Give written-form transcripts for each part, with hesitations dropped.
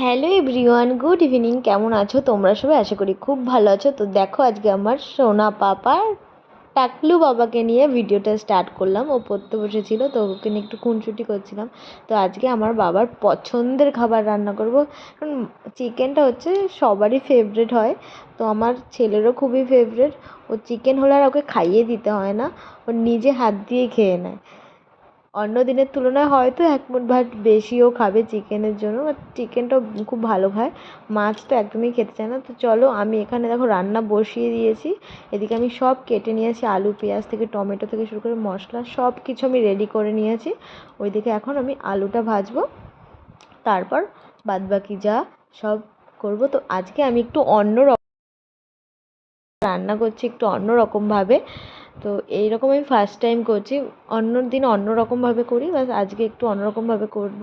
Hello everyone, good evening. কেমন আছো তোমরা সবাই? আশা করি খুব ভালো আছো। তো দেখো, আজকে আমার সোনা পাপার টাকলু বাবাকে নিয়ে ভিডিওটা স্টার্ট করলাম। ও পড়তে বসেছিল, তো ওকে নিয়ে একটু খুনসুটি করছিলাম। তো আজকে আমার বাবার পছন্দের খাবার রান্না করব। কারণ চিকেনটা হচ্ছে সবারই ফেভারিট হয়, তো আমার ছেলেরও খুবই ফেভারিট। ও চিকেন হলে আর ওকে খাইয়ে দিতে হয় না, ও নিজে হাত দিয়ে খেয়ে নেয়। অন্য দিনের তুলনায় হয়তো এক মুঠ ভাত বেশিও খাবে চিকেনের জন্য, বাট চিকেনটাও খুব ভালো খায়। মাছ তো একদমই খেতে চায় না। তো চলো, আমি এখানে দেখো রান্না বসিয়ে দিয়েছি। এদিকে আমি সব কেটে নিয়েছি, আলু পেঁয়াজ থেকে টমেটো থেকে শুরু করে মশলা সব কিছু আমি রেডি করে নিয়েছি। ওইদিকে এখন আমি আলুটা ভাজবো, তারপর বাদবাকি যা সব করব। তো আজকে আমি একটু অন্য রান্না করছি, একটু অন্য রকমভাবে। তো এইরকম আমি ফার্স্ট টাইম করছি। অন্য দিন অন্য রকমভাবে করি, বাস আজকে একটু অন্যরকমভাবে করব।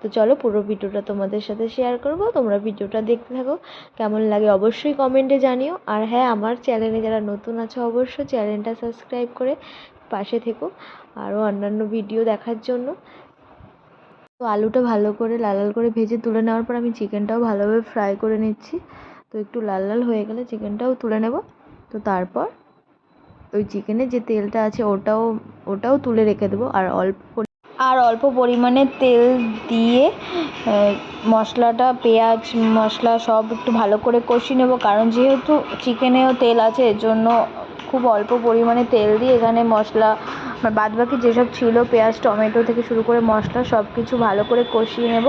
তো চলো, পুরো ভিডিওটা তোমাদের সাথে শেয়ার করব। তোমরা ভিডিওটা দেখতে থাকো, কেমন লাগে অবশ্যই কমেন্টে জানিও। আর হ্যাঁ, আমার চ্যানেলে যারা নতুন আছো অবশ্যই চ্যানেলটা সাবস্ক্রাইব করে পাশে থেকো আরও অন্যান্য ভিডিও দেখার জন্য। তো আলুটা ভালো করে লাল লাল করে ভেজে তুলে নেওয়ার পর আমি চিকেনটাও ভালোভাবে ফ্রাই করে নিচ্ছি। তো একটু লাল লাল হয়ে গেলে চিকেনটাও তুলে নেব। তো তারপর ওই চিকেনের যে তেলটা আছে ওটাও তুলে রেখে দেবো। আর অল্প পরিমাণে তেল দিয়ে মশলাটা, পেঁয়াজ মশলা সব একটু ভালো করে কষিয়ে নেব। কারণ যেহেতু চিকেনেও তেল আছে, এর জন্য খুব অল্প পরিমাণে তেল দিয়ে এখানে মশলা বাদবাকি যেসব ছিল পেঁয়াজ টমেটো থেকে শুরু করে মশলা সব কিছু ভালো করে কষিয়ে নেব।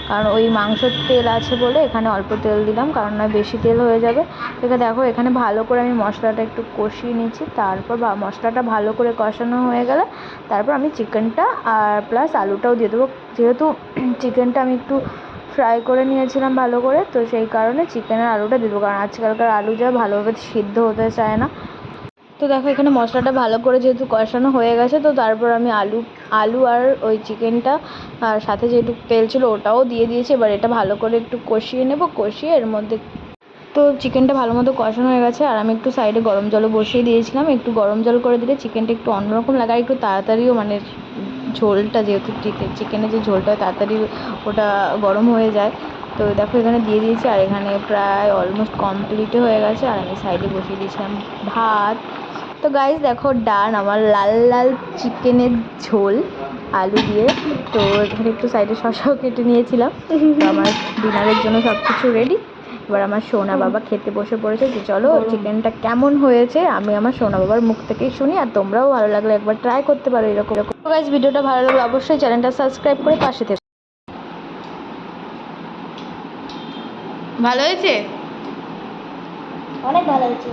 কারণ ওই মাংসের তেল আছে বলে এখানে অল্প তেল দিলাম, কারণ না বেশি তেল হয়ে যাবে। এখানে দেখো, এখানে ভালো করে আমি মশলাটা একটু কষিয়ে নিচ্ছি। তারপর মশলাটা ভালো করে কষানো হয়ে গেলে তারপর আমি চিকেনটা আর প্লাস আলুটাও দিয়ে দেবো। যেহেতু চিকেনটা আমি একটু ফ্রাই করে নিয়েছিলাম ভালো করে, তো সেই কারণে চিকেন আর আলুটা দেবো। কারণ আজকালকার আলু যা ভালোভাবে সিদ্ধ হতে চায় না। তো দেখো, এখানে মশলাটা ভালো করে যেহেতু কষানো হয়ে গেছে, তো তারপর আমি আলু আর ওই চিকেনটা আর সাথে যেটুকু তেল ছিল ওটাও দিয়ে দিয়েছি। এবার এটা ভালো করে একটু কষিয়ে নেব। কষিয়ে এর মধ্যে তো চিকেনটা ভালো মতো কষানো হয়ে গেছে, আর আমি একটু সাইডে গরম জলও বসিয়ে দিয়েছিলাম। একটু গরম জল করে দিলে চিকেনটা একটু অন্যরকম লাগে, আর একটু তাড়াতাড়িও মানে ঝোলটা, যেহেতু চিকেনের যে ঝোলটা তাড়াতাড়ি ওটা গরম হয়ে যায়। তো দেখো, এখানে দিয়ে দিয়েছি, আর এখানে প্রায় অলমোস্ট কমপ্লিটই হয়ে গেছে। আর আমি সাইডে বসিয়ে দিয়েছিলাম ভাত। তো গাইস দেখো, ডান আমার লাল লাল চিকেনের ঝোল আলু দিয়ে। তো এখানে একটু সাইডে শসাও কেটে নিয়েছিলাম। তো আমার ডিনারের জন্য সব কিছু রেডি। এবার আমার সোনা বাবা খেতে বসে পড়েছে। যে চলো, চিকেনটা কেমন হয়েছে আমি আমার সোনা বাবার মুখ থেকেই শুনি, আর তোমরাও ভালো লাগলে একবার ট্রাই করতে পারো এরকম। গাইস, ভিডিওটা ভালো লাগলে অবশ্যই চ্যানেলটা সাবস্ক্রাইব করে পাশে থেকো। ভালো হয়েছে, অনেক ভালো হয়েছে।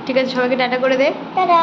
ঠিক আছে, সবাইকে টাটা করে দে। টাটা।